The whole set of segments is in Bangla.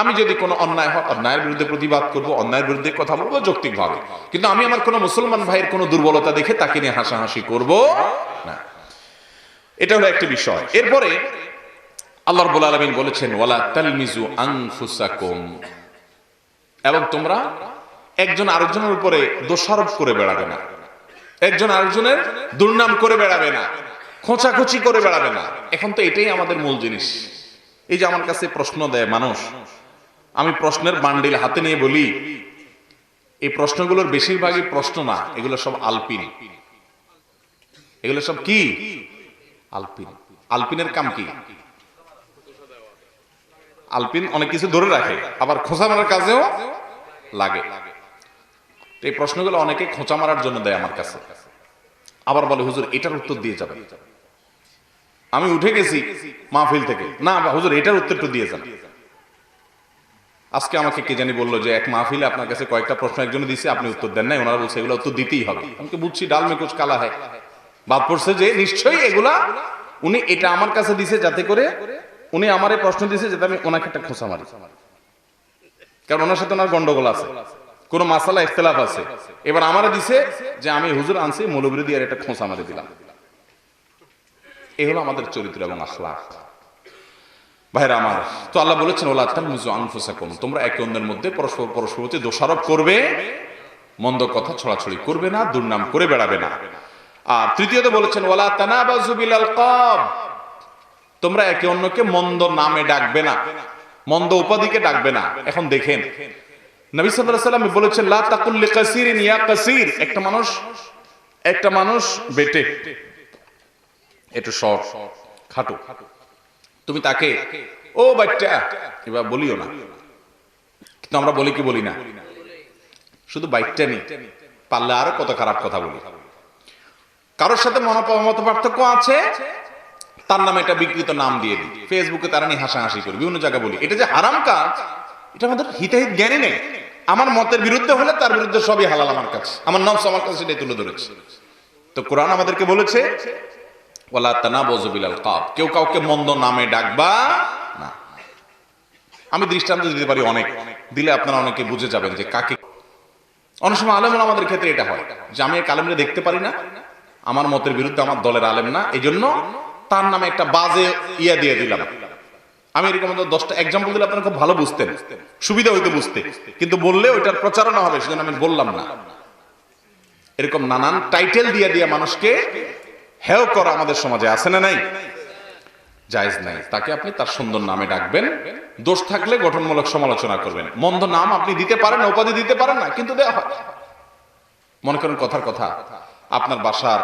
আমি যদি কোনো অন্যায় হয় অন্যায়ের বিরুদ্ধে প্রতিবাদ করব, অন্যায়ের বিরুদ্ধে কথা বলবো যৌক্তিকভাবে, কিন্তু আমি আমার কোনো মুসলমান ভাইয়ের কোনো দুর্বলতা দেখে তাকে নিয়ে হাসাহাসি করব না। এটা হলো একটি বিষয়। এরপরে আল্লাহ রাব্বুল আলামিন বলেছেন ওয়ালা তালমিজু আনফুসাকুম, এবং তোমরা একজন আরেকজনের উপরে দোষারোপ করে বেড়াবে না, একজন আরেকজনের দুর্নাম করে বেড়াবে না, খোঁচাখুচি করে বেড়াবে না। এখন তো এটাই আমাদের মূল জিনিস। এই যে আমার কাছে প্রশ্ন দেয় মানুষ, আমি প্রশ্নের বান্ডিল হাতে নিয়ে বলি, এই প্রশ্নগুলোর বেশিরভাগই প্রশ্ন না, এগুলো সব আলপিন। এগুলো সব কি আলপিন। আলপিনের কাম কি? আলপিন অনেক কিছু ধরে রাখে, আবার খোঁচা মারার কাজেও লাগে। এই প্রশ্নগুলো অনেকে খোঁচা মারার জন্য দেয় আমার কাছে, আবার বলে হুজুর এটার উত্তর দিয়ে যাবেন। আমি উঠে গেছি মাহফিল থেকে, না হুজুর এটার উত্তরটা দিয়ে যান। আজকে আমাকে কে জানি বললো যে এক মাহফিলে আপনার কাছে কয়েকটা প্রশ্ন একজনে দিছে, আপনি উত্তর দেন নাই, ওনারা বলছে এগুলো উত্তর দিতেই হবে। আমি বুঝছি ডাল মে কুছ কালা হয়, বাদ পড়ছে যে নিশ্চয়ই এগুলা উনি এটা আমার কাছে দিছে যাতে করে উনি আমারে প্রশ্ন দিছে যাতে আমি ওনাকে একটা খোঁচা মারি, কারণ ওনার সাথে ওনার গন্ডগোল আছে, কোন মাসালা ইখতিলাফ আছে। এবার আমারে দিছে যে আমি হুজুর আনছি মৌলবী দিয়ে একটা খোঁচা মারি দিলাম। এই হলো আমাদের চরিত্র এবং আখলাক। ভাইরা আমার, তো আল্লাহ বলেছেন ওয়ালা তালমিজু আনফুসাকুম, তোমরা একে অন্যের মধ্যে পরস্পর প্রতি দোষারোপ করবে, মন্দ কথা ছড়াছড়ি করবে না, দুর্নাম করে বেড়াবে না। আর তৃতীয়ত বলেছেন ওয়ালা তানাবাজু বিল আলকাব, তোমরা একে অন্যকে মন্দ নামে ডাকবে না, মন্দ উপাধিকে ডাকবে না। এখন দেখেন নবী সাল্লাল্লাহু আলাইহি ওয়াসাল্লাম বলেছেন লা তাকুল লিকাসিরিন ইয়া কাসির, একটা মানুষ বেটে একটু শর্ট খাটো, তুমি তাকে ও বাচ্চা এবার বলিও না। কিন্তু আমরা বলি কি বলি না? শুধু বাইকটা নেই, পারলে আরো কত খারাপ কথা বলি। কারোর সাথে মত পার্থক্য আছে, তার নামে একটা বিকৃত নাম দিয়ে দিই, ফেসবুকে তারা নিয়ে হাসাহাসি করি, বিভিন্ন জায়গায় বলি। এটা যে হারাম কাজ, এটা আমাদের হিতাহিত জ্ঞানী নেই। আমার মতের বিরুদ্ধে হলে তার বিরুদ্ধে সবই হালাল আমার কাছে, আমার নফস আমার কাছে সেটাই তুলে ধরেছে। তো কোরআন আমাদেরকে বলেছে ওয়ালা তানাবাজু বিল আলকাব, কেউ কাউকে মন্দ নামে ডাকবা না। আমি দৃষ্টান্ত দিতে পারি অনেক, দিলে আপনারা অনেকে বুঝে যাবেন যে কাকে। অনেক সময় আলেম আমাদের ক্ষেত্রে এটা হয় যে আমি এক আলেমরে দেখতে পারি না, আমার মতের বিরুদ্ধে, আমার দলের আলেম না, এই জন্য তার নামে একটা বাজে ইয়া দিয়ে দিলাম। আমি এরকম 10টা এক্সাম্পল দিলে আপনারা খুব ভালো বুঝতেন, সুবিধা হইতে বুঝতে, কিন্তু বললে ওইটার প্রচারণা হবে, সেজন্য আমি বললাম না। এরকম নানান টাইটেল দিয়ে দিয়ে মানুষকে হেয় করা আমাদের সমাজে আছে না নাই? জায়েজ নাই। তাকে আপনি তার সুন্দর নামে ডাকবেন, দোষ থাকলে গঠনমূলক সমালোচনা করবেন। মন্দ নাম আপনি দিতে পারেন না, উপাধি দিতে পারেন না, কিন্তু দেওয়া হয়। মনে করেন কথার কথা, আপনার বাসার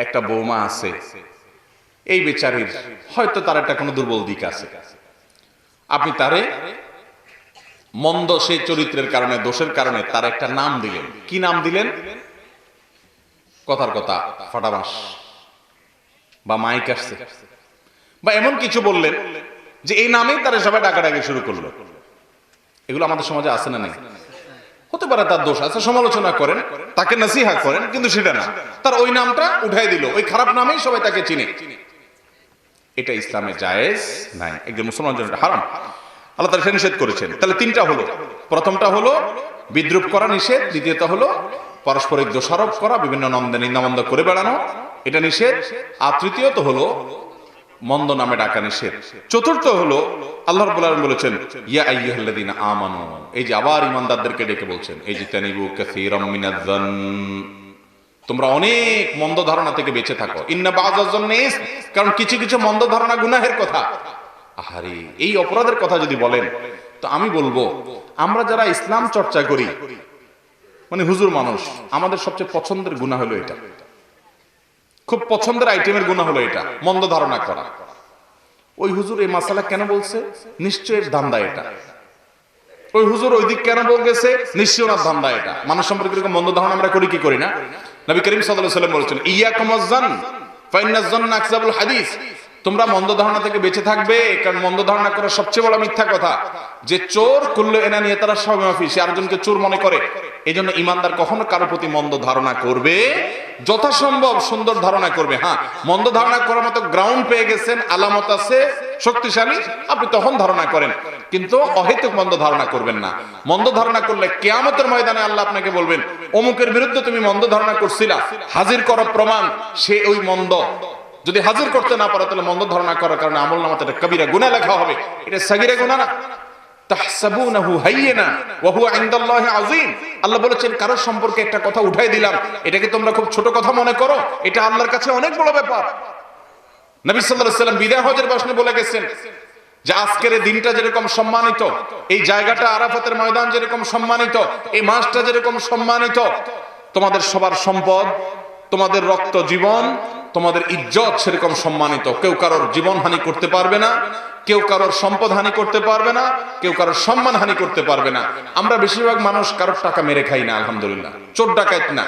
একটা বৌমা আছে, এই বেচারির হয়তো তার একটা কোনো দুর্বল দিক আছে, আপনি তারে মন্দ সেই চরিত্রের কারণে, দোষের কারণে তার একটা নাম দিলেন। কি নাম দিলেন? কথার কথা ফাটাবাস বা মাইক আসছে বা এমন কিছু বললেন যে এই নামেই তারা সবাই ডাকাডাকি শুরু করলো। এগুলো আমাদের সমাজে আছে না নাই? হতে পারে তার দোষ আছে, সমালোচনা করেন, তাকে নসিহা করেন, কিন্তু সেটা না, তার ওই নামটা উঠাই দিল, ওই খারাপ নামেই সবাই তাকে চিনে। এটা ইসলামে জায়েজ নাই, একজন মুসলমানের জন্য হারাম। আল্লাহ তাআলা নিষেধ করেছেন। তাহলে তিনটা হলো, প্রথমটা হলো বিদ্রুপ করা নিষেধ, দ্বিতীয়ত হলো পারস্পরিক দোষারোপ করা, বিভিন্ন নিন্দামন্দ করে বেড়ানো, এটা নিষেধ, আর তৃতীয়ত হলো মন্দ নামে ডাকা নিষেধ। চতুর্থ হলো আল্লাহ রাব্বুল আলামিন বলেছেন ইয়া আইয়ুহাল্লাযীনা আমানু, এই যে আবার ঈমানদারদেরকে ডেকে বলছেন এই যে তানিবু কাসীরাম মিনায-যন, তোমরা অনেক মন্দ ধারণা থেকে বেঁচে থাকো। ইন্না বাযায-যন্নি ইসম, কারণ কিছু কিছু মন্দ ধারণা গুনাহের কথা। আহারে, এই অপরাধের কথা যদি বলেন তো আমি বলবো আমরা যারা ইসলাম চর্চা করি, মানে হুজুর মানুষ, আমাদের সবচেয়ে পছন্দের গুনাহ হলো এটা, খুব পছন্দের আইটেমের গুনাহ হলো এটা, মন্দ ধারণা করা। ওই হুজুর এই মাসালা কেন বলছে, নিশ্চয়ই ধান্দা এটা। ওই হুজুর ওই দিক কেন বলতেছে, নিশ্চয়ই ওনার ধান্দা এটা। মানুষ সম্পর্কে এরকম মন্দ ধারণা আমরা করি কি করি না? নবী করিম সাল্লাল্লাহু আলাইহি ওয়াসাল্লাম বলেছেন ইয়াকুম আয-যন ফাইন্নায-যন্না আকযাবুল হাদিস, তোমরা মন্দ ধারণা থেকে বেঁচে থাকবে, কারণ মন্দ ধারণা করা সবচেয়ে বড় মিথ্যা কথা। যে চোর কুল্লু এনানিয়াতারা সব মাফি, সে আরেকজনকে চোর মনে করে। এই জন্য ইমানদার কখনো কারো প্রতি মন্দ ধারণা করবে যথাসম্ভব সুন্দর ধারণা করবে। হ্যাঁ, মন্দ ধারণা করার মতো গ্রাউন্ড পেয়ে গেছেন, আলামত আছে শক্তিশালী, আপনি তখন ধারণা করেন, কিন্তু অহেতুক মন্দ ধারণা করবেন না। মন্দ ধারণা করলে কিয়ামতের ময়দানে আল্লাহ আপনাকে বলবেন, অমুকের বিরুদ্ধে তুমি মন্দ ধারণা করছিলা, হাজির করো প্রমাণ সে ওই মন্দ। যদি হাজির করতে না পারো তাহলে মন্দ ধারণা করার কারণে আমলনামাতে একটা কবিরা গুনাহ লেখা হবে। এটা সাগীরা গুনাহ না। তাহসাবুনাহু হাইয়িনা ওয়া হুয়া ইনদাল্লাহি আযীম। আল্লাহ বলেছেন কারোর সম্পর্কে একটা কথা উঠাই দিলাম, এটাকে তোমরা খুব ছোট কথা মনে করো, এটা আল্লাহর কাছে অনেক বড় ব্যাপার। নবী সাল্লাল্লাহু আলাইহি ওয়াসাল্লাম বিদায় হজের ভাষণে বলে গেছেন যে আজকের এই দিনটা যেরকম সম্মানিত, এই জায়গাটা আরাফাতের ময়দান যেরকম সম্মানিত, এই মাসটা যেরকম সম্মানিত, তোমাদের সবার সম্পদ, তোমাদের রক্ত জীবন, তোমাদের ইজ্জত সেরকম সম্মানিত। কেউ কারোর জীবন হানি করতে পারবে না, কেউ কারোর সম্পদ হানি করতে পারবে না, কেউ কারোর সম্মান হানি করতে পারবে না। আমরা বেশিরভাগ মানুষ কারোর টাকা মেরে খাই না, আলহামদুলিল্লাহ, চোর ডাকাত না,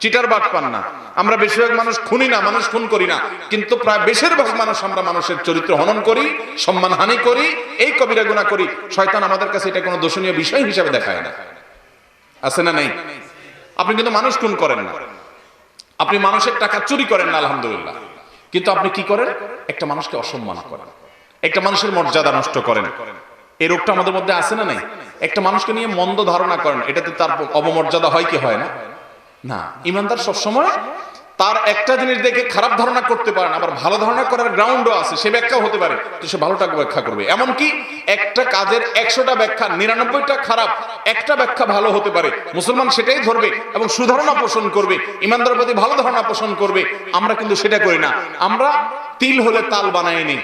চিটার বাটপার না, আমরা বেশিরভাগ মানুষ খুনি না, মানুষ খুন করি না, কিন্তু প্রায় বেশিরভাগ মানুষ আমরা মানুষের চরিত্র হনন করি, সম্মান হানি করি, এই কবিরা গুনাহ করি। শয়তান আমাদের কাছে এটা কোনো দোষণীয় বিষয় হিসাবে দেখায় না। আছে না নেই? আপনি কিন্তু মানুষ খুন করেন না, আপনি মানুষের টাকা চুরি করেন না, আলহামদুলিল্লাহ, কিন্তু আপনি কি করেন? একটা মানুষকে অসম্মান করেন, একটা মানুষের মর্যাদা নষ্ট করেন। এই রোগটা আমাদের মধ্যে আছে না নাই? একটা মানুষকে নিয়ে মন্দ ধারণা করেন, এটাতে তার অবমর্যাদা হয় কি হয় না? না। ইমানদার সবসময় তার একটা জিনিস দেখে খারাপ ধারণা করতে পারেন, আবার ভালো ধারণা করার গ্রাউন্ডও আছে, সে ব্যাখ্যাও হতে পারে, তো সে ভালোটাকে ব্যাখ্যা করবে। এমনকি একটা কাজের 100টা ব্যাখ্যা 99টা খারাপ, একটা ব্যাখ্যা ভালো হতে পারে, মুসলমান সেটাই ধরবে এবং সুধারণা পোষণ করবে, ইমানদারের প্রতি ভালো ধারণা পোষণ করবে। আমরা কিন্তু সেটা করি না, আমরা তিল হলে তাল বানায় নিই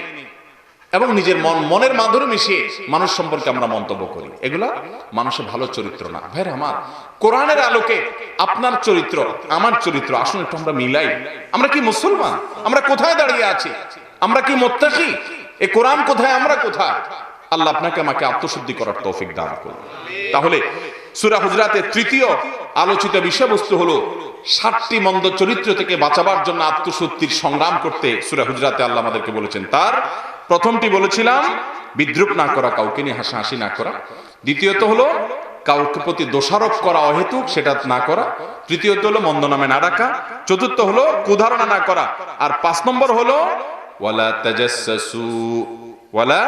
এবং নিজের মনের মাধুরী মিশিয়ে মানুষ সম্পর্কে আমরা মন্তব্য করি। এগুলা মানুষের ভালো চরিত্র না। ভাইরা আমার, কোরআনের আলোকে আপনার চরিত্র আমার চরিত্র আসলে একটু আমরা মিলাই। আমরা কি মুসলমান? আমরা কোথায় দাঁড়িয়ে আছি? আমরা কি মুত্তাকি? এই কোরআন কোথায়, আমরা কোথায়? আল্লাহ আপনাকে আমাকে আত্মশুদ্ধি করার তৌফিক দান করুন। তাহলে সূরা হুজরাতের তৃতীয় আলোচিত বিষয়বস্তু হলো 7টি মন্দ চরিত্র থেকে বাঁচাবার জন্য আত্মশুদ্ধির সংগ্রাম করতে সূরা হুজরাতে আল্লাহ আমাদেরকে বলেছেন। তার প্রথমটি বলেছিলাম বিদ্রুপ না করা, কাউকে নিয়ে হাসাহাসি না করা। দ্বিতীয়ত হলো কাউকে প্রতি দোষারোপ করা অহেতুক, সেটা না করা। তৃতীয়ত হলো মন্দ নামে না ডাকা। চতুর্থ হলো কুধারণা না করা। আর 5 নম্বর হলো ওয়ালা তাজাসসু, ওয়ালা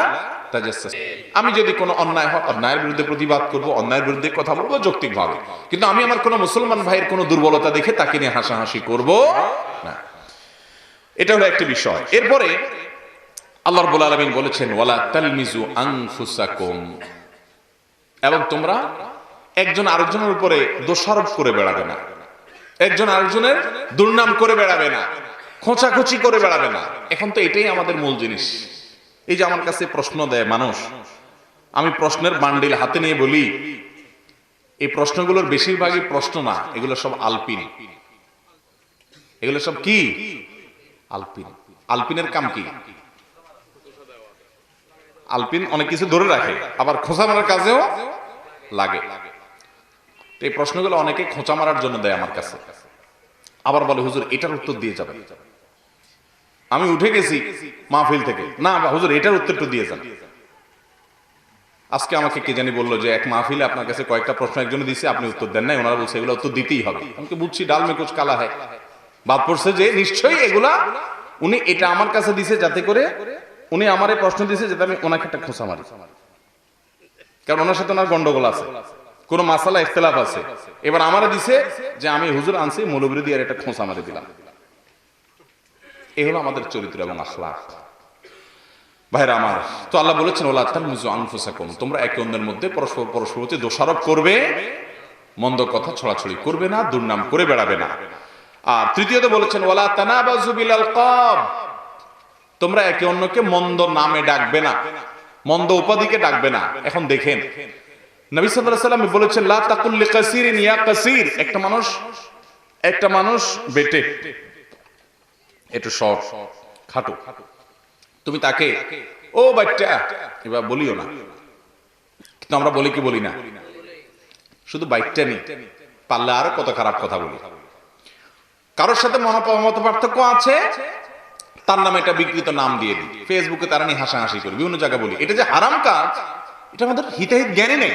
তাজাসসু। আমি যদি কোনো অন্যায় হয়, অন্যায়ের বিরুদ্ধে প্রতিবাদ করব, অন্যায়ের বিরুদ্ধে কথা বলবো যৌক্তিকভাবে, কিন্তু আমি আমার কোনো মুসলমান ভাইয়ের কোনো দুর্বলতা দেখে তাকে নিয়ে হাসাহাসি করব না। এটা হলো একটি বিষয়। এরপরে আল্লাহ রাব্বুল আলামিন বলেছেন ওয়ালা তালমিজু আনফুসাকুম, এবং তোমরা একজন আরেকজনের উপরে দোষারোপ করে বেড়াবে না, একজন আরেকজনের দুর্নাম করে বেড়াবে না, খোঁচাখুচি করে বেড়াবে না। এখন তো এটাই আমাদের মূল জিনিস। এই যে আমার কাছে প্রশ্ন দেয় মানুষ, আমি প্রশ্নের বান্ডিল হাতে নিয়ে বলি, এই প্রশ্নগুলোর বেশিরভাগই প্রশ্ন না, এগুলো সব আলপিন। এগুলো সব কি? আলপিন। আলপিনের কাম কি? আলপিন অনেক কিছু ধরে রাখে, আবার খোঁচা মারার কাজেও লাগে। এই প্রশ্নগুলো অনেকে খোঁচা মারার জন্য দেয় আমার কাছে, আবার বলে হুজুর এটার উত্তর দিয়ে যাবেন। আমি উঠে গেছি মাহফিল থেকে, না হুজুর এটার উত্তরটা দিয়ে যান। আজকে আমাকে কে জানি বললো যে এক মাহফিলে আপনার কাছে কয়েকটা প্রশ্ন একজনে দিছে, আপনি উত্তর দেন নাই, ওনারা বলছে এগুলো উত্তর দিতেই হবে। আমি বুঝছি ডাল মে কুছ কালা হয়, বাদ পড়ছে যে নিশ্চয়ই এগুলা উনি এটা আমার কাছে দিছে যাতে করে উনি আমারে প্রশ্ন দিয়েছে যাতে আমি ওনাকে একটা খোঁচা মারি, কারণ ওনার সাথে ওনার গন্ডগোল আছে, কোনো মাসালা ইখতিলাফ আছে। এবার আমারে দিছে যে আমি হুজুর আনছি মৌলবী দিয়ে একটা খোঁচা মারি দিলাম। এই হলো আমাদের চরিত্র এবং আখলাক। ভাইরা আমার, তো আল্লাহ বলেছেন ওয়ালা তালমিজু আনফুসাকুম, তোমরা একে অন্যের মধ্যে পরস্পর প্রতি দোষারোপ করবে, মন্দ কথা ছড়াছড়ি করবে না, দুর্নাম করে বেড়াবে না। আর তৃতীয়ত বলেছেন ওয়ালা তানাবাজু বিল আলকাব, তোমরা একে অন্যকে মন্দ নামে ডাকবে না, মন্দ উপাধিকে ডাকবে না। এখন দেখেন নবী সাল্লাল্লাহু আলাইহি ওয়াসাল্লাম বলেছেন লা তাকুল লিকাসিরিন ইয়া কাসির, একটা মানুষ বেটে একটু শর্ট খাটো, তুমি তাকে ও বাচ্চা এবার বলিও না, কিন্তু আমরা বলি কি বলি না? শুধু বাইকটা নেই, পারলে আরো কত খারাপ কথা বলি। কারোর সাথে মত পার্থক্য আছে, তার নামে একটা বিকৃত নাম দিয়ে দিই, ফেসবুকে তারা নিয়ে হাসাহাসি করি, বিভিন্ন জায়গায় বলি। এটা যে হারাম কাজ, এটা আমাদের হিতাহিত জ্ঞানে নেই।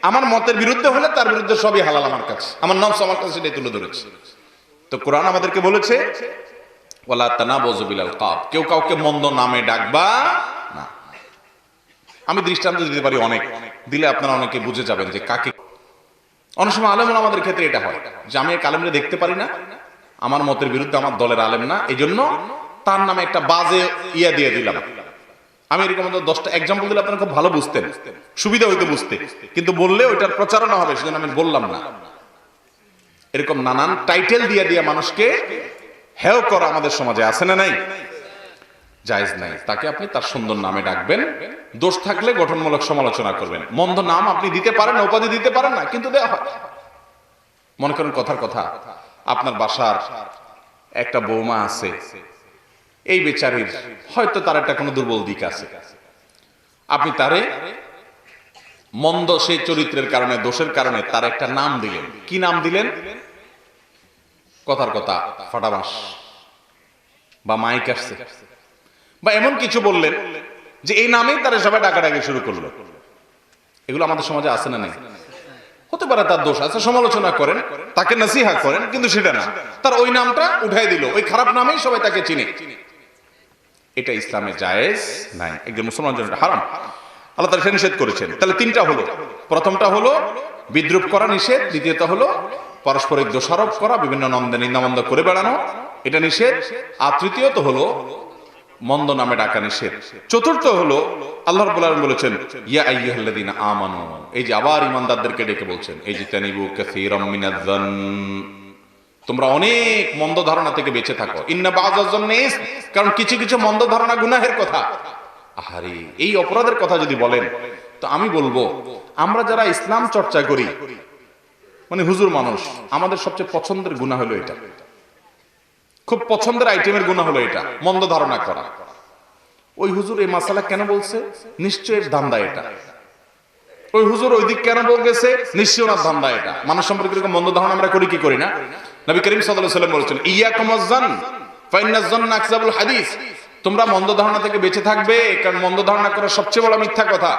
আমার মতের বিরুদ্ধে হলে তার বিরুদ্ধে সবই হালাল আমার কাছে, আমার নফস আমার কাছে সেটাই তুলে ধরেছে। তো কোরআন আমাদেরকে বলেছে ওয়ালা তানাবুযু বিল আলকাব, কেউ কাউকে মন্দ নামে ডাকবা না। আমি দৃষ্টান্ত দিতে পারি অনেক, দিলে আপনারা অনেকে বুঝে যাবেন যে কাকে। অনেক সময় আলেম আমাদের ক্ষেত্রে এটা হয় যে আমি এক আলেমরে দেখতে পারি না, আমার মতের বিরুদ্ধে, আমার দলের আলেম না, এই জন্য তার নামে একটা বাজে ইয়া দিয়ে দিলাম। আমি এরকম 10টা এক্সাম্পল দিলে আপনারা খুব ভালো বুঝতেন, সুবিধা হইতে বুঝতে, কিন্তু বললে ওইটার প্রচারণা হবে, সেজন্য আমি বললাম না। এরকম নানান টাইটেল দিয়ে দিয়ে মানুষকে হেয় করা আমাদের সমাজে আছে না নাই? জায়েজ নাই। তাকে আপনি তার সুন্দর নামে ডাকবেন, দোষ থাকলে গঠনমূলক সমালোচনা করবেন। মন্দ নাম আপনি দিতে পারেন না, উপাধি দিতে পারেন না, কিন্তু দেওয়া হয়। মনে করেন কথার কথা, আপনার বাসার একটা বৌমা আছে, এই বেচারির হয়তো তার একটা কোনো দুর্বল দিক আছে, আপনি তারে মন্দ সেই চরিত্রের কারণে, দোষের কারণে তার একটা নাম দিলেন। কি নাম দিলেন? কথার কথা ফাটাবাস বা মাইক আসছে বা এমন কিছু বললেন যে এই নামেই তারা সবাই ডাকাডাকি শুরু করলো। এগুলো আমাদের সমাজে আছে না নাই? হতে পারে তার দোষ আছে, সমালোচনা করেন, তাকে নসিহা করেন, কিন্তু সেটা না, তার ওই নামটা উঠাই দিল, ওই খারাপ নামেই সবাই তাকে চিনে। এটা ইসলামে জায়েজ নাই, একজন মুসলমানের জন্য হারাম। আল্লাহ তাআলা নিষেধ করেছেন। তাহলে তিনটা হলো, প্রথমটা হলো বিদ্রুপ করা নিষেধ, দ্বিতীয়ত হলো পারস্পরিক দোষারোপ করা, বিভিন্ন নিন্দামন্দ করে বেড়ানো, এটা নিষেধ, আর তৃতীয়ত হলো মন্দ নামে ডাকা নিষেধ। চতুর্থ হলো আল্লাহ রাব্বুল আলামিন বলেছেন ইয়া আইয়ুহাল্লাযীনা আমানু, এই যে আবার ঈমানদারদেরকে ডেকে বলছেন এই যে তানিবু কাসীরাম মিনায-যন, তোমরা অনেক মন্দ ধারণা থেকে বেঁচে থাকো। ইন্না বা'যায-যন্নি ইসম, কারণ কিছু কিছু মন্দ ধারণা গুনাহের কথা। আহারে, এই অপরাধের কথা যদি বলেন তো আমি বলবো আমরা যারা ইসলাম চর্চা করি, মানে হুজুর মানুষ, আমাদের সবচেয়ে পছন্দের গুনাহ হলো এটা, খুব পছন্দের আইটেমের গুনাহ হলো এটা, মন্দ ধারণা করা। ওই হুজুর এই মাসালা কেন বলছে? নিশ্চয়ই ধান্দা এটা। ওই হুজুর ওই দিক কেন বলছে? নিশ্চয়ই ওনার ধান্দা এটা। মানুষ সম্পর্কে এরকম মন্দ ধারণা আমরা করি কি করি না? নবী করিম সাল্লাল্লাহু আলাইহি ওয়াসাল্লাম বলেছেন ইয়াকুম আয-যন ফাইন্নায-যন্না আকযাবুল হাদিস, তোমরা মন্দ ধারণা থেকে বেঁচে থাকবে, কারণ মন্দ ধারণা করা সবচেয়ে বড় মিথ্যা কথা।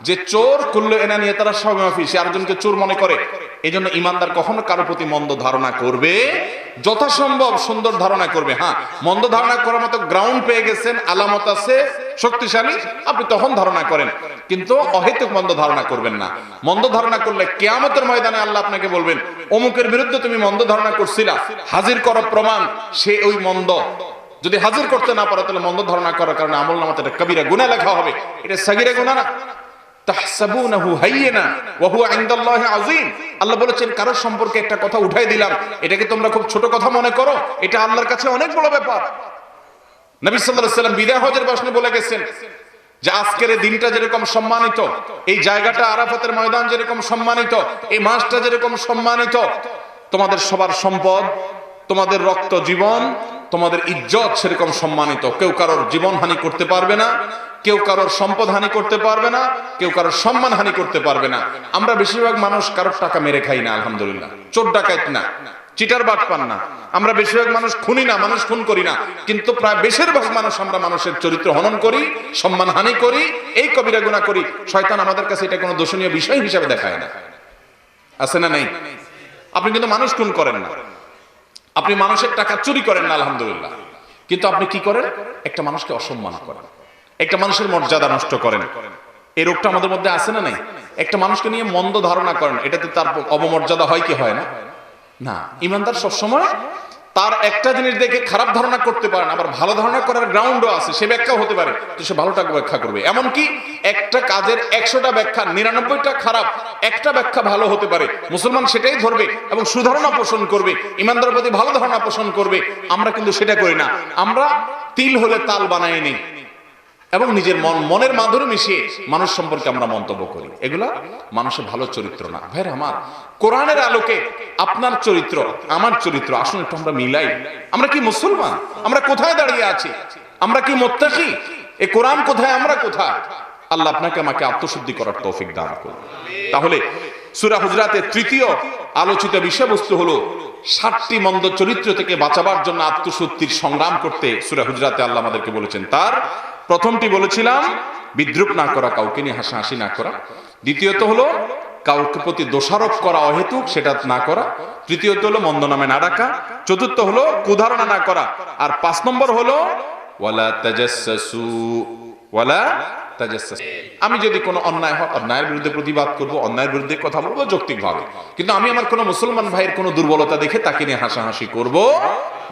যে চোর কুল্লু ইনানিয়াতারা শাওমাফি, সে আরেকজনকে চোর মনে করে। এজন্য ঈমানদার কখনো কারো প্রতি মন্দ ধারণা করবে, যথাসম্ভব সুন্দর ধারণা করবে। হ্যাঁ, মন্দ ধারণা করার মতো গ্রাউন্ড পেয়ে গেছেন, আলামত আছে শক্তিশালী, আপনি তখন ধারণা করেন, কিন্তু অহেতুক মন্দ ধারণা করবেন না। মন্দ ধারণা করলে কিয়ামতের ময়দানে আল্লাহ আপনাকে বলবেন অমুকের বিরুদ্ধে তুমি মন্দ ধারণা করছিলা, হাজির করো প্রমাণ, সে ওই মন্দ। যদি হাজির করতে না পারো তাহলে মন্দ ধারণা করার কারণে আমলনামাতে একটা কবিরা গুনাহ লেখা হবে। এটা সাগীরা গুনাহ না। তাহসাবুনাহু হাইয়িনা ওয়া হুয়া ইনদাল্লাহি আযীম, আল্লাহ বলেছেন কারো সম্পর্কে একটা কথা উঠাই দিলাম, এটাকে তোমরা খুব ছোট কথা মনে করো, এটা আল্লাহর কাছে অনেক বড় ব্যাপার। নবী সাল্লাল্লাহু আলাইহি ওয়াসাল্লাম বিদায় হজের ভাষণে বলে গেছেন যে আজকের এই দিনটা যেরকম সম্মানিত, এই জায়গাটা আরাফাতের ময়দান যেরকম সম্মানিত, এই মাসটা যেরকম সম্মানিত, তোমাদের সবার সম্পদ, তোমাদের রক্ত, জীবন, তোমাদের ইজ্জত সেরকম সম্মানিত। কেউ কারোর জীবন হানি করতে পারবে না, কেউ কারোর সম্পদ হানি করতে পারবে না, কেউ কারোর সম্মান হানি করতে পারবে না। আমরা বেশিরভাগ মানুষ কারোর টাকা মেরে খাই না, আলহামদুলিল্লাহ, চোর ডাকাত না, চিটার বাটপার না। আমরা বেশিরভাগ মানুষ খুনি না, মানুষ খুন করি না, কিন্তু প্রায় বেশিরভাগ মানুষ আমরা মানুষের চরিত্র হনন করি, সম্মান হানি করি, এই কবিরা গুনাহ করি। শয়তান আমাদের কাছে এটা কোনো দোষণীয় বিষয় হিসাবে দেখায় না। আছে না নেই? আপনি কিন্তু মানুষ খুন করেন না, আপনি মানুষের টাকা চুরি করেন না, আলহামদুলিল্লাহ, কিন্তু আপনি কি করেন? একটা মানুষকে অসম্মান করেন, একটা মানুষের মর্যাদা নষ্ট করেন। এই রোগটা আমাদের মধ্যে আছে না নাই? একটা মানুষকে নিয়ে মন্দ ধারণা করেন, এটাতে তার অবমর্যাদা হয় কি হয় না? না। ঈমানদার সবসময় তার একটা জিনিস দেখে খারাপ ধারণা করতে পারেন, আবার ভালো ধারণা করার গ্রাউন্ডও আছে, সে ব্যাখ্যাও হতে পারে, তো সে ভালোটাকে ব্যাখ্যা করবে। এমনকি একটা কাজের 100টা ব্যাখ্যা, 99টা খারাপ, একটা ব্যাখ্যা ভালো হতে পারে, মুসলমান সেটাই ধরবে এবং সুধারণা পোষণ করবে, ঈমানদারের প্রতি ভালো ধারণা পোষণ করবে। আমরা কিন্তু সেটা করি না, আমরা তিল হলে তাল বানাই নেই এবং নিজের মনের মাধুরী মিশিয়ে মানুষ সম্পর্কে আমরা মন্তব্য করি। এগুলা মানুষের ভালো চরিত্র না। ভাইরা আমার, কোরআনের আলোকে আপনার চরিত্র, আমার চরিত্র, আসুন একটু আমরা মিলাই। আমরা কি মুসলমান? আমরা কোথায় দাঁড়িয়ে আছি? আমরা কি মুত্তাকি? এই কোরআন কোথায়, আমরা কোথায়? আল্লাহ আপনাকে আমাকে আত্মশুদ্ধি করার তৌফিক দান করুন। তাহলে সূরা হুজরাতের তৃতীয় আলোচিত বিষয়বস্তু হলো 7টি মন্দ চরিত্র থেকে বাঁচাবার জন্য আত্মশুদ্ধির সংগ্রাম করতে সূরা হুজরাতে আল্লাহ আমাদেরকে বলেছেন। তার প্রথমটি বলেছিলাম বিদ্রুপ না করা, কাউকে নিয়ে হাসাহাসি না করা। দ্বিতীয়ত হলো কাউকে প্রতি দোষারোপ করা অহেতুক সেটা না করা, তৃতীয়ত হলো মন্দ নামে না ডাকা, চতুর্থ হলো কুধারণা না করা, আর 5 নম্বর হলো ওয়ালা তাজাসসু ওয়ালা তাজাসসু। আমি যদি কোনো অন্যায় হয় অন্যায়ের বিরুদ্ধে প্রতিবাদ করব, অন্যায়ের বিরুদ্ধে কথা বলবো যৌক্তিকভাবে, কিন্তু আমি আমার কোনো মুসলমান ভাইয়ের কোনো দুর্বলতা দেখে তাকে নিয়ে হাসাহাসি করব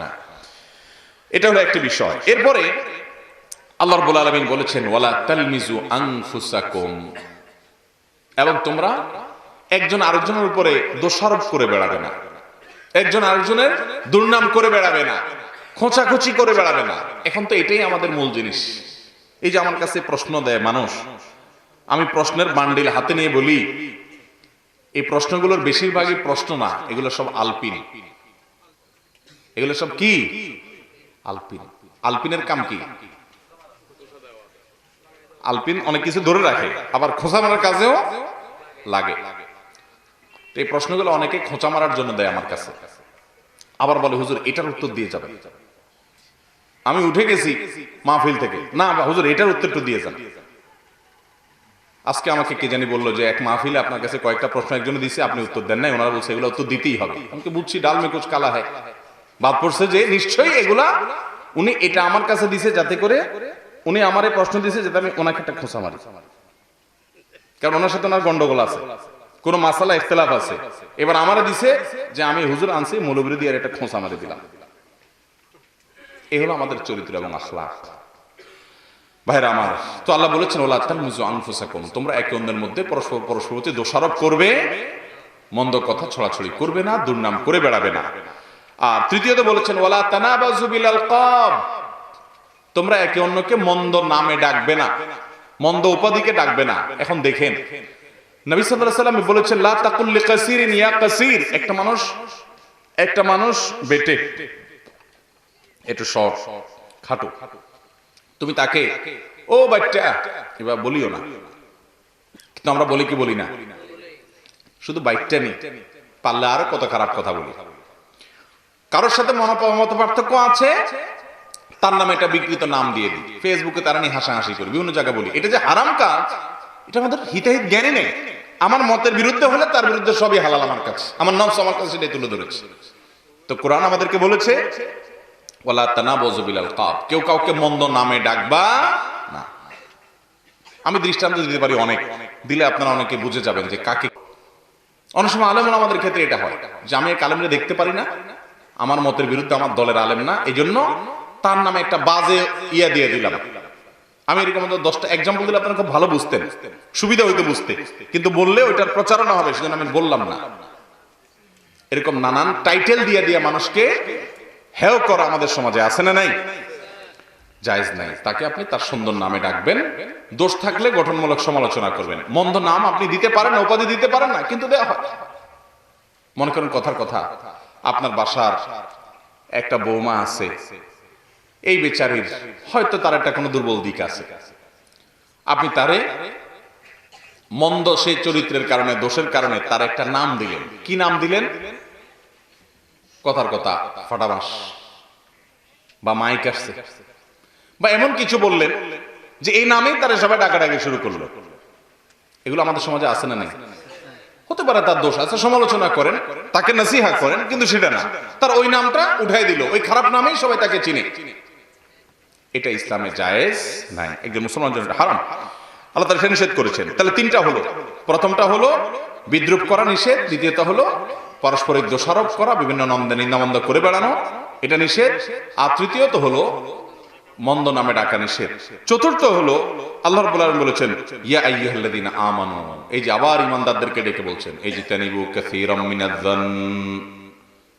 না। এটা হলো একটি বিষয়। এরপরে আল্লাহ রাব্বুল আলামিন বলেছেন ওয়ালা তালমিজু আনফুসাকুম, এবং তোমরা একজন আরেকজনের উপরে দোষারোপ করে বেড়াবে না, একজন আরেকজনের দুর্নাম করে বেড়াবে না, খোঁচাখুচি করে বেড়াবে না। এখন তো এটাই আমাদের মূল জিনিস। এই যে আমার কাছে প্রশ্ন দেয় মানুষ, আমি প্রশ্নের বান্ডিল হাতে নিয়ে বলি, এই প্রশ্নগুলোর বেশিরভাগই প্রশ্ন না, এগুলো সব আলপিন। এগুলো সব কি? আলপিন। আলপিনের কাম কি? আলপিন অনেক কিছু ধরে রাখে, আবার খোঁচা মারার কাজেও লাগে। এই প্রশ্নগুলো অনেকে খোঁচা মারার জন্য দেয় আমার কাছে, আবার বলে হুজুর এটার উত্তর দিয়ে যাবেন। আমি উঠে গেছি মাহফিল থেকে, না হুজুর এটার উত্তর একটু দিয়ে যান। আজকে আমাকে কে জানি বললো যে এক মাহফিলে আপনার কাছে কয়েকটা প্রশ্ন একজনে দিছে, আপনি উত্তর দেন নাই, ওনারা বলছে এগুলো উত্তর দিতেই হবে। আমাকে বুঝছি ডাল মে কুছ কালা হয়, বাদ পড়ছে যে নিশ্চয়ই এগুলা উনি এটা আমার কাছে দিছে যাতে করে উনি আমারে প্রশ্ন দিছে যাতে আমি ওনাকে একটা খোঁচা মারি, কারণ ওনার সাথে ওনার গন্ডগোল আছে, কোন মাসালা ইখতিলাফ আছে। এবার আমারে দিছে যে আমি হুজুর আনছি মৌলবী দিয়ে একটা খোঁচা মারি দিলাম। এই হলো আমাদের চরিত্র এবং আখলাক। ভাইরা আমার, তো আল্লাহ বলেছেন ওয়ালা তালমিজু আনফুসাকুম, তোমরা একে অন্যের মধ্যে পরস্পর প্রতি দোষারোপ করবে, মন্দ কথা ছড়াছড়ি করবে না, দুর্নাম করে বেড়াবে না। আর তৃতীয়ত বলেছেন ওয়ালা তানাবাজু বিল আলকাব, তোমরা একে অন্যকে মন্দ নামে ডাকবে না, মন্দ উপাধিকে ডাকবে না। এখন দেখেন নবী সাল্লাল্লাহু আলাইহি ওয়াসাল্লাম বলেছেন লা তাকুল লিকাসিরিন ইয়া কাসির, একটা মানুষ বেটে একটু শর্ট খাটো, তুমি তাকে ও বাচ্চা এবার বলিও না, কিন্তু আমরা বলি কি বলি না? শুধু বাইকটা নেই, পারলে আরো কত খারাপ কথা বলি। কারোর সাথে মত পার্থক্য আছে, তার নামে একটা বিকৃত নাম দিয়ে দিই, ফেসবুকে তারা নিয়ে হাসাহাসি করি, বিভিন্ন জায়গায় বলি। এটা যে হারাম কাজ, এটা আমাদের হিতাহিত জ্ঞানে নেই। আমার মতের বিরুদ্ধে হলে তার বিরুদ্ধে সবই হালাল আমার কাছে, আমার নফস আমার কাছে সেটাই তুলে ধরেছে। তো কোরআন আমাদেরকে বলেছে ওয়ালা তানাবাজু বিল আলকাব, কেউ কাউকে মন্দ নামে ডাকবা না। আমি দৃষ্টান্ত দিতে পারি অনেক, দিলে আপনারা অনেকে বুঝে যাবেন যে কাকে। অনেক সময় আলেম আমাদের ক্ষেত্রে এটা হয় যে আমি এক আলেমরে দেখতে পারি না, আমার মতের বিরুদ্ধে, আমার দলের আলেম না, এই জন্য তার নামে একটা বাজে ইয়া দিয়ে দিলাম। আমি এরকম 10টা এক্সাম্পল দিলে আপনারা খুব ভালো বুঝতেন, সুবিধা হইতো বুঝতে, কিন্তু বললে ওইটার প্রচারণা হবে, সেজন্য আমি বললাম না। এরকম নানান টাইটেল দিয়ে দিয়ে মানুষকে হেয় করা আমাদের সমাজে আছে না নাই? জায়েজ নাই। তাকে আপনি তার সুন্দর নামে ডাকবেন, দোষ থাকলে গঠনমূলক সমালোচনা করবেন। মন্দ নাম আপনি দিতে পারেন, উপাধি দিতে পারেন না, কিন্তু দেওয়া হয়। মনে করেন কথার কথা, আপনার বাসার একটা বৌমা আছে, এই বেচারির হয়তো তার একটা কোনো দুর্বল দিক আছে, আপনি তারে মন্দ সেই চরিত্রের কারণে, দোষের কারণে তার একটা নাম দিলেন। কি নাম দিলেন? কথার কথা ফাটাবাস বা মাইক আসছে বা এমন কিছু বললেন যে এই নামেই তারা সবাই ডাকাডাকি শুরু করলো। এগুলো আমাদের সমাজে আছে না নাই? হতে পারে তার দোষ আছে, সমালোচনা করেন, তাকে নসিহা করেন, কিন্তু সেটা না, তার ওই নামটা উঠাই দিল, ওই খারাপ নামেই সবাই তাকে চিনে। এটা ইসলামে জায়েজ নাই, একজন মুসলমানের জন্য হারাম। আল্লাহ তাআলা নিষেধ করেছেন। তাহলে 3টা হলো, প্রথমটা হলো বিদ্রুপ করা নিষেধ, দ্বিতীয়টা হলো পারস্পরিক দোষারোপ করা, বিভিন্ন নিন্দামন্দ করে বেড়ানো, এটা নিষেধ, আর তৃতীয়ত হলো মন্দ নামে ডাকা নিষেধ। চতুর্থ হলো আল্লাহ রাব্বুল আলামিন বলেছেন ইয়া আইয়ুহাল্লাযীনা আমানু, এই যে আবার ঈমানদারদেরকে ডেকে বলছেন এই যে তানিবু কাসীরাম মিনায-যন,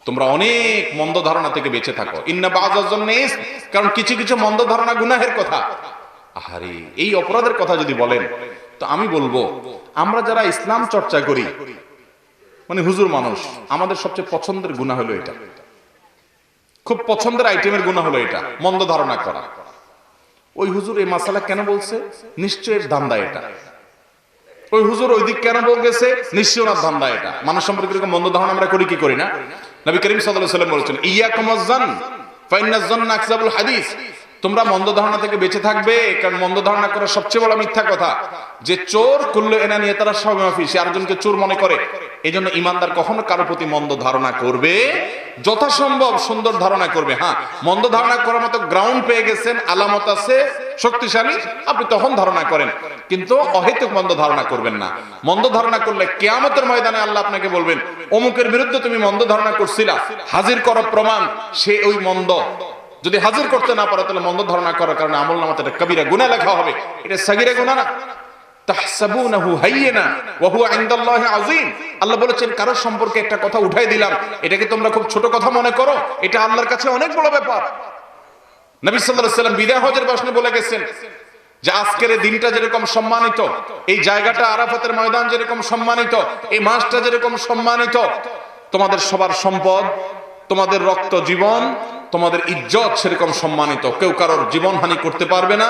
তোমরা অনেক মন্দ ধারণা থেকে বেঁচে থাকো। ইন্না বাযায-যন্নি ইসম, কারণ কিছু কিছু মন্দ ধারণা গুনাহের কথা। আহারে, এই অপরাধের কথা যদি বলেন তো আমি বলবো আমরা যারা ইসলাম চর্চা করি, মানে হুজুর মানুষ, আমাদের সবচেয়ে পছন্দের গুনাহ হলো এটা, খুব পছন্দের আইটেমের গুনাহ হলো এটা, মন্দ ধারণা করা। ওই হুজুর এই মাসালা কেন বলছে? নিশ্চয়ই ধান্দা এটা। ওই হুজুর ওই দিক কেন বলছে? নিশ্চয়ই ওনার ধান্দা এটা। মানুষ সম্পর্কে এরকম মন্দ ধারণা আমরা করি কি করি না? নবী করিম সাল্লাল্লাহু আলাইহি ওয়াসাল্লাম বলেছেন ইয়াকুম আয-যন ফা ইন্নায-যন্না আকযাবুল হাদিস, তোমরা মন্দ ধারণা থেকে বেঁচে থাকবে, কারণ মন্দ ধারণা করা সবচেয়ে বড় মিথ্যা কথা। যে চোর কুল্লু এনানিয়া তারা সব মাফি, সে আরেকজনকে চোর মনে করে। এই জন্য ইমানদার কখনো কারো প্রতি মন্দ ধারণা করবে, যথাসম্ভব সুন্দর ধারণা করবে। হ্যাঁ, মন্দ ধারণা করার মতো গ্রাউন্ড পেয়ে গেছেন, আলামত আছে শক্তিশালী, আপনি তখন ধারণা করেন, কিন্তু অহেতুক মন্দ ধারণা করবেন না। মন্দ ধারণা করলে কিয়ামতের ময়দানে আল্লাহ আপনাকে বলবেন, অমুকের বিরুদ্ধে তুমি মন্দ ধারণা করছিলা, হাজির করো প্রমাণ সে ওই মন্দ। যদি হাজির করতে না পারো তাহলে মন্দ ধারণা করার কারণে আমলনামাতে একটা কবিরা গুনাহ লেখা হবে। এটা সাগীরা গুনাহ না। তাহসাবুনাহু হাইয়িনা ওয়া হুয়া ইনদাল্লাহি আযীম। আল্লাহ বলেছেন কারো সম্পর্কে একটা কথা উঠাই দিলাম, এটাকে তোমরা খুব ছোট কথা মনে করো, এটা আল্লাহর কাছে অনেক বড় ব্যাপার। নবী সাল্লাল্লাহু আলাইহি ওয়াসাল্লাম বিদায় হজের ভাষণে বলে গেছেন যে আজকের এই দিনটা যেরকম সম্মানিত, এই জায়গাটা আরাফাতের ময়দান যেরকম সম্মানিত, এই মাসটা যেরকম সম্মানিত, তোমাদের সবার সম্পদ, তোমাদের রক্ত জীবন, তোমাদের ইজ্জত সেরকম সম্মানিত। কেউ কারোর জীবন হানি করতে পারবে না,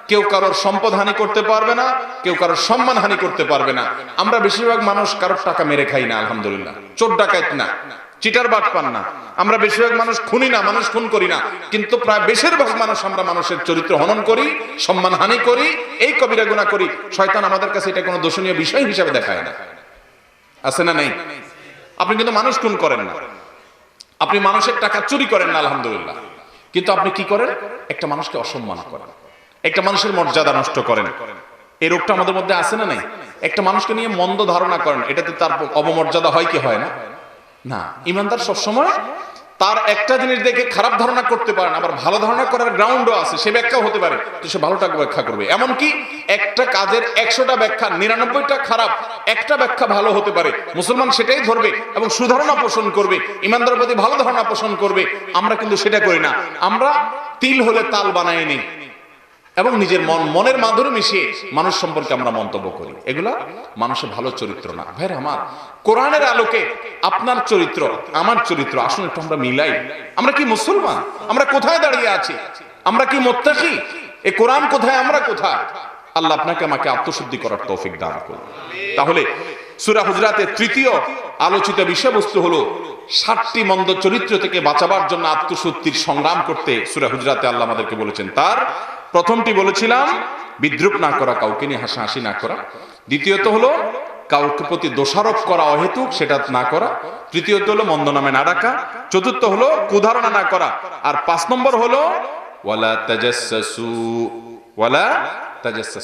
কেউ কারোর সম্পদ হানি করতে পারবে না, কেউ কারোর সম্মান হানি করতে পারবে না। আমরা বেশিরভাগ মানুষ কারোর টাকা মেরে খাই না, আলহামদুলিল্লাহ। চোর ডাকাত না, চিটার বাট পান না। আমরা বেশিরভাগ মানুষ খুনি না, মানুষ খুন করি না, কিন্তু প্রায় বেশিরভাগ মানুষ আমরা মানুষের চরিত্র হনন করি, সম্মান হানি করি, এই কবিরা গুনাহ করি। শয়তান আমাদের কাছে এটা কোনো দোষণীয় বিষয় হিসাবে দেখায় না। আছে না নাই? আপনি কিন্তু মানুষ খুন করেন না, আপনি মানুষের টাকা চুরি করেন না, আলহামদুলিল্লাহ, কিন্তু আপনি কি করেন? একটা মানুষকে অসম্মান করেন, একটা মানুষের মর্যাদা নষ্ট করেন। এই রোগটা আমাদের মধ্যে আছে না নাই? একটা মানুষকে নিয়ে মন্দ ধারণা করেন, এটাতে তার অবমর্যাদা হয় কি হয় না? না। ইমানদার সবসময় তার একটা জিনিস দেখে খারাপ ধারণা করতে পারেন, আবার ভালো ধারণা করার গ্রাউন্ডও আছে, সে ব্যাখ্যাও হতে পারে, তো সে ভালোটাকে ব্যাখ্যা করবে। এমনকি একটা কাজের 100টা ব্যাখ্যা, 99টা খারাপ, একটা ব্যাখ্যা ভালো হতে পারে, মুসলমান সেটাই ধরবে এবং সুধারণা পোষণ করবে, ইমানদারের প্রতি ভালো ধারণা পোষণ করবে। আমরা কিন্তু সেটা করি না। আমরা তিল হলে তাল বানাই নিই এবং নিজের মনের মাধুরী মিশিয়ে মানুষ সম্পর্কে আমরা মন্তব্য করি। এগুলা মানুষের ভালো চরিত্র না। ভাইরা আমার, কোরআনের আলোকে আপনার চরিত্র আমার চরিত্র আসলে একটু আমরা মিলাই। আমরা কি মুসলমান? আমরা কোথায় দাঁড়িয়ে আছি? আমরা কি মুত্তাকি? এই কোরআন কোথায়, আমরা কোথায়? আল্লাহ আপনাকে আমাকে আত্মশুদ্ধি করার তৌফিক দান করুন। তাহলে সূরা হুজরাতের তৃতীয় আলোচিত বিষয়বস্তু হলো 7টি মন্দ চরিত্র থেকে বাঁচাবার জন্য আত্মশুদ্ধির সংগ্রাম করতে সূরা হুজরাতে আল্লাহ আমাদেরকে বলেছেন। তার প্রথমটি বলেছিলাম বিদ্রুপ না করা, কাউকে নিয়ে হাসাহাসি না করা। দ্বিতীয়ত হলো কাউকে প্রতি দোষারোপ করা অহেতুক, সেটা না করা। তৃতীয়ত হলো মন্দ নামে না ডাকা। চতুর্থ হলো কুধারণা না করা। আর 5 নম্বর হলো ওয়ালা তাজাসসু, ওয়ালা তাজাসসু,